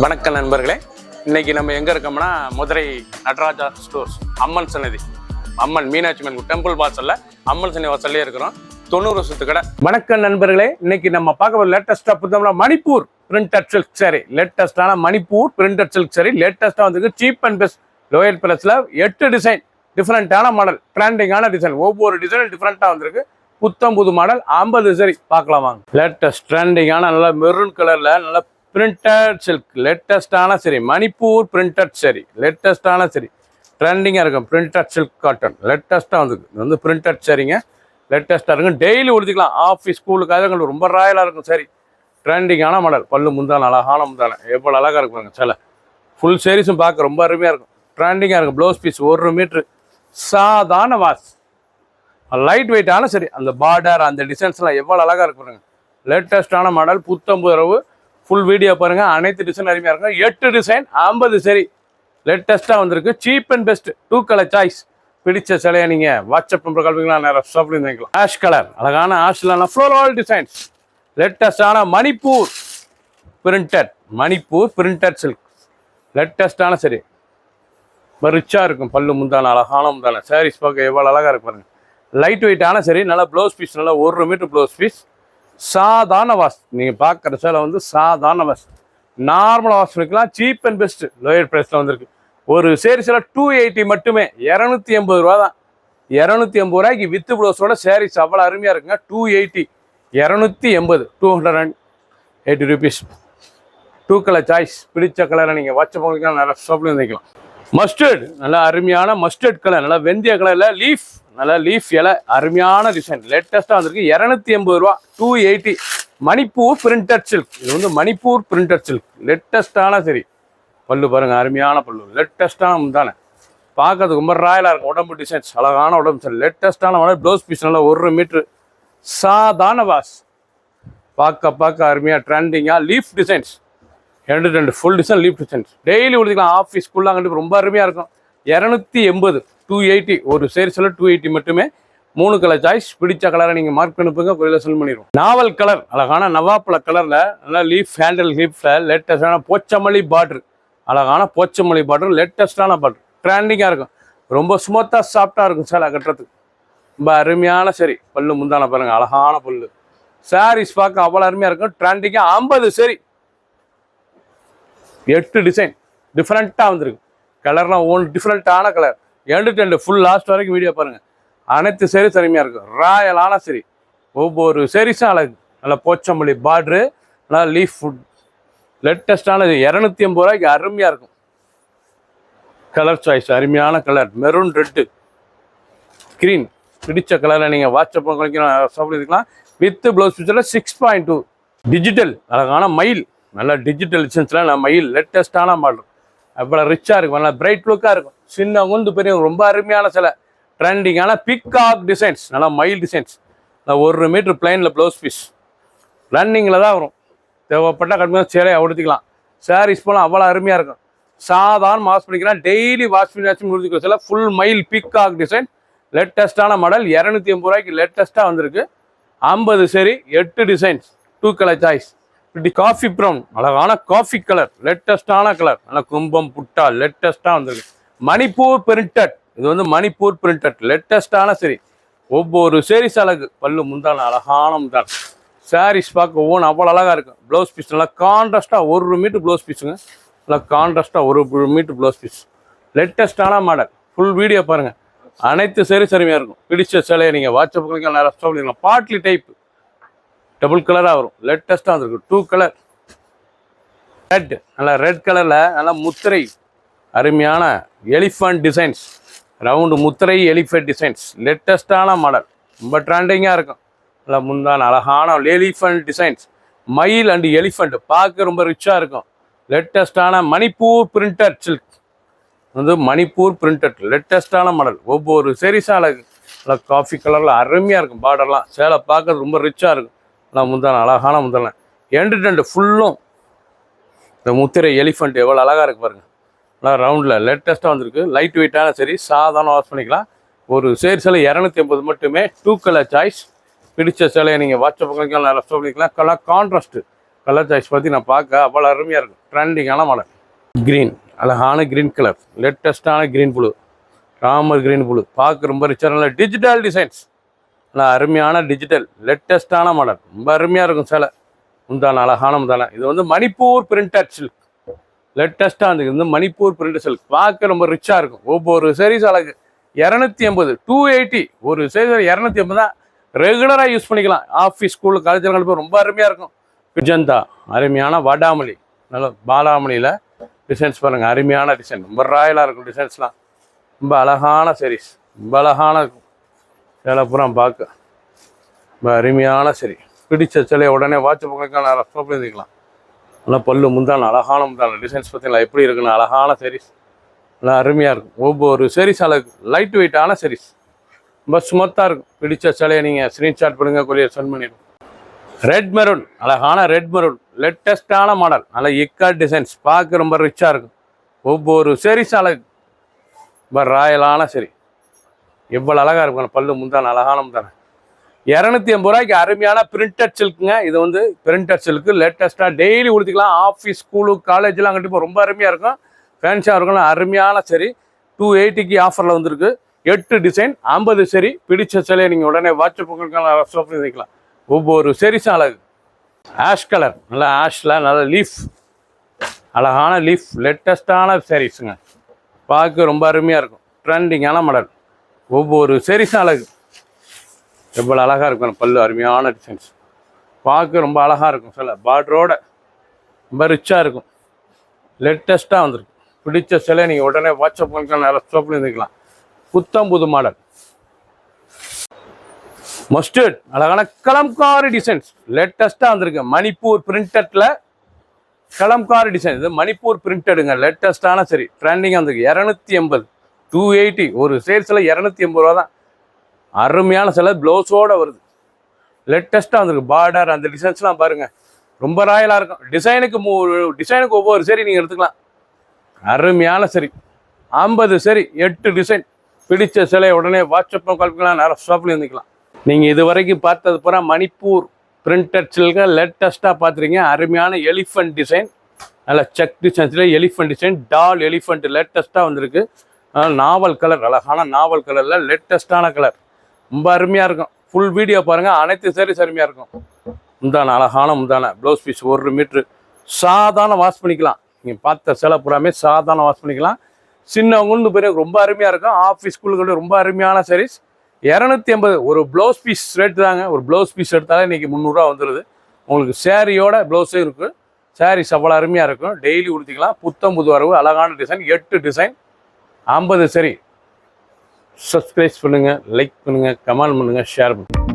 வணக்கம் நண்பர்களே, இன்னைக்கு நம்ம எங்க இருக்கோம்னா மதுரை நடராஜா ஸ்டோர்ஸ் அம்மன் சன்னதி, அம்மன் மீனாட்சி அம்மன் டெம்பிள் வாசல்ல அம்மன் சன்னதி வாசல்லே இருக்கிறோம். 90 வருஷத்து கடை. வணக்கம் நண்பர்களே, இன்னைக்கு நம்ம பார்க்க லேட்டஸ்டா புத்தகம்னா மணிப்பூர் பிரிண்டட் சில்க் சாரி. லேட்டஸ்டான மணிப்பூர் பிரிண்டட் சில்க் சாரி லேட்டஸ்டா வந்திருக்கு. சீப் அண்ட் பெஸ்ட் லோயர் பிரைஸ்ல 8 டிசைன், டிஃப்ரெண்டான மாடல், ட்ரெண்டிங்கான டிசைன். ஒவ்வொரு டிசைனும் டிஃப்ரெண்டா வந்திருக்கு. புத்தம் புது மாடல் 50 சாரி பார்க்கலாம் வாங்க. லேட்டஸ்ட் ட்ரெண்டிங்கான நல்லா மெரூன் கலர்ல நல்லா பிரிண்டட் சில்க் லேட்டஸ்டான சரி, மணிப்பூர் பிரிண்டட் சரி, லேட்டஸ்டான சரி, ட்ரெண்டிங்காக இருக்கும். பிரிண்டட் சில்க் காட்டன் லேட்டஸ்ட்டாக வந்துருக்கு. இது வந்து பிரிண்டட் சரிங்க, லேட்டஸ்ட்டாக இருக்கும். டெய்லி உடுத்திக்கலாம். ஆஃபீஸ் ஸ்கூலுக்காக உங்களுக்கு ரொம்ப ராயலாக இருக்கும். சரி, ட்ரெண்டிங்கான மாடல். பல்லு முந்தான அழகான முந்தான எவ்வளோ அழகாக இருக்குங்க. சில ஃபுல் சேரீஸும் பார்க்க ரொம்ப அருமையாக இருக்கும். ட்ரெண்டிங்காக இருக்கும். ப்ளவுஸ் பீஸ் 1 மீட்ரு சாதாரண வாஸ், லைட் வெயிட்டான சரி. அந்த பார்டர் அந்த டிசைன்ஸ்லாம் எவ்வளோ அழகாக இருக்குங்க. லேட்டஸ்டான மாடல், புத்தம்புறவு. ஃபுல் வீடியோ பாருங்கள். அனைத்து டிசைன் அருமையாக இருக்கும். 8 டிசைன் 50 சரி லேட்டஸ்ட்டாக வந்திருக்கு. Cheap and best 2 colour choice. பிடிச்ச சிலையை நீங்கள் வாட்ஸ்அப் நம்பர் கல்விங்களா நேரம் ஷாப்ல வாங்கிக்கலாம். ஆஷ் கலர் அழகான ஆஷ்லாம் ஃப்ளோரல் டிசைன்ஸ். லேட்டஸ்டான Manipur printed, Manipur printed silk லேட்டஸ்டான சரி. ரிச்சாக இருக்கும். பல்லு முந்தான அழகான முந்தான சாரீஸ் பார்க்க எவ்வளோ அழகாக இருக்கு பாருங்க. லைட் வெயிட்டான சரி. நல்லா ப்ளவுஸ் பீஸ், நல்லா 1 மீட்டர் ப்ளவுஸ் பீஸ். சாதாரண வாஷ். நீங்கள் பார்க்குற சேலை வந்து சாதாரண வாஷ், நார்மலாக வாஷ் பண்ணிக்கலாம். சீப் அண்ட் பெஸ்ட் லோயர் ப்ரைஸில் வந்திருக்கு. ஒரு சேரீஸில் 280 மட்டுமே, 280 ரூபா தான். 280 ரூபாய்க்கு வித்து ப்ளவுஸோட சேரீஸ் அவ்வளோ அருமையாக இருக்குங்க. 280, 280, 280 ருபீஸ். 2 colour choice. பிடிச்ச கலரை நீங்கள் வாட்ஸ்அப் பண்ணிக்கலாம். நிறைய ஷாப்லேயும் வந்துக்கலாம். மஸ்டர்ட் நல்லா அருமையான மஸ்டர்ட் கலர், நல்லா வெந்தய கலரில் லீஃப், நல்லா லீஃப் இலை, அருமையான டிசைன் லேட்டஸ்ட்டாக வந்திருக்கு. 280 ரூபா. 280. Manipur printed silk. இது வந்து மணிப்பூர் பிரிண்டட் சில்க் லேட்டஸ்டான சரி. பல்லு பாருங்கள், அருமையான பல்லு, லேட்டஸ்டான முந்தானே பார்க்கறதுக்கு ரொம்ப ராயலாக இருக்கும். உடம்பு டிசைன்ஸ் அழகான உடம்பு சார். லேட்டஸ்டான மாடல். ப்ளவுஸ் பீஸ் நல்லா 1 மீட்ரு சாதாரண வாஸ். பார்க்க அருமையாக ட்ரெண்டிங்காக leaf designs. 2 full design leaf designs. Daily உடுத்திக்கலாம். ஆஃபீஸ் ஸ்கூல்லாம் கண்டிப்பாக ரொம்ப அருமையாக இருக்கும். 280, 280. ஒரு சேரீஸில் 280 மட்டுமே. 3 கலர் சாய்ஸ். பிடிச்ச கலரை நீங்கள் மார்க் பண்ணிப்போங்க, கோயிலில் செல் பண்ணிடுவோம். நாவல் கலர் அழகான நவாப்பழ கலரில் நல்லா லீஃப் ஹேண்டில் லீஃபில் லேட்டஸ்டான போச்சமல்லி பார்டர், அழகான போச்சமல்லி பார்டர், லேட்டஸ்டான பார்டர். ட்ரெண்டிங்காக இருக்கும். ரொம்ப ஸ்மூத்தாக சாஃப்டாக இருக்கும் சேலை கட்டுறதுக்கு. ரொம்ப அருமையான சரி. பல்லு முந்தான பாருங்கள், அழகான பல்லு. சாரீஸ் பார்க்க அவ்வளோ அருமையாக இருக்கும். ட்ரெண்டிங்காக 50 சரி. 8 டிசைன் டிஃப்ரெண்ட்டாக வந்திருக்கு. கலர்லாம் டிஃப்ரெண்ட்டான கலர். 2 ஃபுல் லாஸ்ட் வரைக்கும் வீடியோ பாருங்கள். அனைத்து சேரீஸ் அருமையாக இருக்கும். ராயலான சரி. ஒவ்வொரு சேரீஸும் அழகு. நல்லா போச்சமல்லி பார்ட்ரு, நல்லா லீஃப் ஃபுட் லேட்டஸ்டான 280 ரூபாய்க்கு அருமையாக இருக்கும். கலர் சாய்ஸ் அருமையான கலர். Maroon red green. பிடிச்ச கலரில் நீங்கள் வாட்ஸ்அப் பண்ணிக்கலாம். வித் ப்ளவுஸ் பிக்சரில் 6.2 டிஜிட்டல் அழகான மயில். நல்லா டிஜிட்டல் டிசைன்ஸில் நான் மயில் லேட்டஸ்டான மாடல். அவ்வளோ ரிச்சாக இருக்கும். நல்லா பிரைட் லுக்காக இருக்கும். சின்ன குந்து பெரிய ரொம்ப அருமையான சில ட்ரெண்டிங்கான பிக்காக் டிசைன்ஸ். நல்லா மயில் டிசைன்ஸ். 1 மீட்ரு பிளைனில் ப்ளவுஸ் பீஸ். ரன்னிங்கில் தான் வரும். தேவைப்பட்ட கடுமையாக சேலையை உடுத்திக்கலாம். சாரீஸ் போனால் அவ்வளோ அருமையாக இருக்கும். சாதாரண வாஷ் பண்ணிக்கலாம். டெய்லி வாஷ் பண்ணி முடிச்சுக்கிற சில ஃபுல் மயில் பிக்காக் டிசைன் லேட்டஸ்டான மாடல். 280 ரூபாய்க்கு லேட்டஸ்ட்டாக வந்திருக்கு. 50 சரி. 8 டிசைன்ஸ். 2 colour choice. இப்படி காஃபி ப்ரௌன் அழகான காஃபி கலர், லேட்டஸ்டான கலர். நல்லா கும்பம் புட்டா லேட்டஸ்டாக வந்திருக்கு. மணிப்பூர் பிரிண்டட். இது வந்து மணிப்பூர் பிரிண்டட் லேட்டஸ்டான சரி. ஒவ்வொரு சேரீஸ் அழகு. பல்லு முந்தான அழகான முந்தான. சாரீஸ் பார்க்க ஒவ்வொன்று அவ்வளோ அழகாக இருக்கும். ப்ளவுஸ் பீஸ் நல்லா கான்ட்ராஸ்டாக 1 மீட்டர் ப்ளவுஸ் பீஸுங்க. நல்லா கான்ட்ராஸ்டாக 1 மீட்டர் ப்ளவுஸ் பீஸ். லேட்டஸ்டான மாடல். ஃபுல் வீடியோ பாருங்கள். அனைத்து சேரீஸ் அருமையாக இருக்கும். பிடிச்ச சேலையை நீங்கள் வாட்ஸ்அப் பண்ணிக்கலாம். நிறைய ஸ்டாப் பண்ணிக்கலாம். பாட்லி டைப் டபுள் கலராக வரும். லேட்டஸ்ட்டாக வந்துருக்கு. 2 கலர் ரெட். நல்லா ரெட் கலரில் நல்லா முத்திரை அருமையான எலிஃபண்ட் டிசைன்ஸ். ரவுண்டு முத்திரை எலிஃபண்ட் டிசைன்ஸ் லேட்டஸ்டான மாடல். ரொம்ப ட்ரெண்டிங்காக இருக்கும். நல்லா முந்தான அழகான எலிஃபண்ட் டிசைன்ஸ். மயில் அண்ட் எலிஃபண்ட் பார்க்க ரொம்ப ரிச்சாக இருக்கும். லேட்டஸ்டான மணிப்பூர் பிரிண்டட் சில்க். வந்து மணிப்பூர் பிரிண்டட் லேட்டஸ்டான மாடல். ஒவ்வொரு சேரீஸும் அழகு. நல்லா காஃபி கலரில் அருமையாக இருக்கும். பார்டர்லாம் சேலை பார்க்கறது ரொம்ப ரிச்சாக இருக்கும். நல்லா முந்தான அழகான முந்தான. 2 ஃபுல்லும் இந்த முத்திரை எலிஃபண்ட் எவ்வளோ அழகாக இருக்குது பாருங்கள். நல்லா ரவுண்டில் லேட்டஸ்ட்டாக வந்திருக்கு. லைட் வெயிட்டான சரி. சாதாரண வாஷ் பண்ணிக்கலாம். ஒரு சேரீஸில் 280 மட்டுமே. 2 கலர் சாய்ஸ். பிடிச்ச சேலையை நீங்கள் வாட்ஸ்அப் பண்ணிக்கலாம். நல்லா பண்ணிக்கலாம். கலர் கான்ட்ராஸ்ட்டு கலர் சாய்ஸ் பார்த்தீங்கன்னா பார்க்க அவ்வளோ அருமையாக இருக்கும். ட்ரெண்டிங்கான மாடல். க்ரீன், அழகான க்ரீன் கலர், லேட்டஸ்டான green blue, Ramar green blue, பார்க்க ரொம்ப ரிச்சாக நல்ல டிஜிட்டல் டிசைன்ஸ், நல்லா அருமையான டிஜிட்டல் லேட்டஸ்டான மாடல், ரொம்ப அருமையாக இருக்கும். சேலை முந்தான அழகான முந்தான. இது வந்து மணிப்பூர் பிரிண்டட் சில்க், லேட்டஸ்ட்டாக இருந்துக்கு வந்து மணிப்பூர் பிரிண்டட் சில்க், பார்க்க ரொம்ப ரிச்சாக இருக்கும். ஒவ்வொரு சாரீஸ் அழகு 280, 280 ஒரு சாரீஸ் 280 தான். ரெகுலராக யூஸ் பண்ணிக்கலாம். ஆஃபீஸ், ஸ்கூலு, காலேஜில் போய் ரொம்ப அருமையாக இருக்கும். பிஜந்தா, அருமையான வாடாமல்லி, நல்ல பாலாமணியில் டிசைன்ஸ் பாருங்கள், அருமையான டிசைன், ரொம்ப ராயலாக இருக்கும். டிசைன்ஸ்லாம் ரொம்ப அழகான சாரீஸ், ரொம்ப அழகான இருக்கும். சேலை பூரா பார்க்க ரொம்ப அருமையான சரி. பிடிச்ச சிலையை உடனே வாட்ச் பக்கம் ரஃபாக இருந்துக்கலாம். நல்லா பல்லு முந்தான அழகான முந்தான டிசைன்ஸ் பார்த்தீங்களா எப்படி இருக்குன்னு, அழகான சாரீஸ், நல்லா அருமையாக இருக்கும். ஒவ்வொரு சாரீஸ் அழகு, லைட் வெயிட்டான சாரீஸ், ரொம்ப ஸ்மூத்தாக இருக்கும். பிடிச்ச சிலையை நீங்கள் ஸ்க்ரீன்ஷாட் பண்ணுங்கள், கொரியர் சென்ட் பண்ணிடுவோம். ரெட் மெரூன், அழகான ரெட் மெரூன், லேட்டஸ்டான மாடல், நல்ல இக்கட் டிசைன்ஸ், பார்க்க ரொம்ப ரிச்சாக இருக்கும். ஒவ்வொரு சாரீஸ் அழகு, ரொம்ப ராயலான சரி. எவ்வளோ அழகாக இருக்கும் பல்லு முந்தான அழகான முந்தான. 280 ரூபாய்க்கு அருமையான பிரிண்டட் சில்க்குங்க. இது வந்து பிரிண்டட் சில்க்கு, லேட்டஸ்ட்டாக டெய்லி உடுத்திக்கலாம். ஆஃபீஸ், ஸ்கூலு, காலேஜெலாம் கண்டிப்பாக ரொம்ப அருமையாக இருக்கும். ஃபேன்ஸாக இருக்கும், அருமையான சரி. 280க்கு ஆஃபரில் வந்துருக்கு. 8 டிசைன், 50 சரி. பிடிச்ச சிலையை நீங்கள் உடனே வாட்ஸ்அப் பண்ணிக்கலாம். ஒவ்வொரு சரிஸும் அழகு. ஆஷ் கலர், நல்லா ஆஷில் நல்ல லீஃப், அழகான லீஃப், லேட்டஸ்டான சாரீஸுங்க, பார்க்க ரொம்ப அருமையாக இருக்கும். ட்ரெண்டிங்கான மாடல், ஒவ்வொரு சரிஸும் அழகு. எவ்வளோ அழகாக இருக்கும் பல்லு, அருமையான டிசைன்ஸ், பார்க்க ரொம்ப அழகாக இருக்கும். சில பார்டரோட ரொம்ப ரிச்சாக இருக்கும். லேட்டஸ்ட்டாக வந்துருக்கு. பிடிச்ச சிலை நீங்கள் உடனே வாட்ஸ்அப் பண்ணிக்கலாம், இருந்துக்கலாம். புத்தம் புது மாடல். மஸ்டர்ட், அழகான கலம்காரி டிசைன்ஸ், லேட்டஸ்ட்டாக வந்திருக்கு. மணிப்பூர் பிரிண்டட்ல கலம்காரி டிசைன், இது மணிப்பூர் பிரிண்டடுங்க, லேட்டஸ்ட்டான சரி. ட்ரெண்டிங்காக வந்திருக்கு. 280, 280 ஒரு சேல்ஸில் 280 ரூபா தான். அருமையான சிலை, ப்ளவுஸோடு வருது. லேட்டஸ்ட்டாக வந்திருக்கு. பார்டர் அந்த டிசைன்ஸ்லாம் பாருங்கள், ரொம்ப ராயலாக இருக்கும். டிசைனுக்கு ஒவ்வொரு சரி நீங்கள் எடுத்துக்கலாம். அருமையான சரி. 50 சரி, 8 டிசைன். பிடிச்ச சிலையை உடனே வாட்ஸ்அப் கால் பண்ணலாம், நிறைய ஷாப்பில் இருந்துக்கலாம். நீங்கள் இது வரைக்கும் பார்த்தது பூரா மணிப்பூர் பிரிண்டட் சில்க லேட்டஸ்ட்டாக பார்த்துருங்க. அருமையான எலிஃபண்ட் டிசைன், நல்ல செக் டிசைன்ஸில் எலிஃபண்ட் டிசைன், டால் எலிஃபண்ட் லேட்டஸ்ட்டாக வந்திருக்கு. நாவல் கலர், அழகான நாவல் கலரில் லேட்டஸ்ட்டான கலர், ரொம்ப அருமையாக இருக்கும். ஃபுல் வீடியோ பாருங்கள், அனைத்து சாரீஸ் அருமையாக இருக்கும். முந்தான அழகான முந்தான, ப்ளவுஸ் பீஸ் 1 மீட்ரு, சாதாரண வாஷ் பண்ணிக்கலாம். நீங்கள் பார்த்த சிலை பூராமே சாதாரண வாஷ் பண்ணிக்கலாம். சின்னவங்கன்னு பேர் ரொம்ப அருமையாக இருக்கும். ஆஃபீஸ், ஸ்கூலுக்கு ரொம்ப அருமையான சாரீஸ். 280 ஒரு ப்ளவுஸ் பீஸ் ரேட்டு தாங்க. ஒரு ப்ளவுஸ் பீஸ் எடுத்தாலே இன்றைக்கி 300 ரூபா வந்துடுது. உங்களுக்கு சேரீயோட ப்ளவுஸும் இருக்குது. சாரீஸ் அவ்வளோ அருமையாக இருக்கும். டெய்லி உடுத்திக்கலாம். புத்தம் புது வரவு, அழகான டிசைன், 8 டிசைன், 50 சரி. சப்ஸ்கிரைப் பண்ணுங்கள், லைக் பண்ணுங்கள், கமெண்ட் பண்ணுங்கள், ஷேர் பண்ணுங்கள்.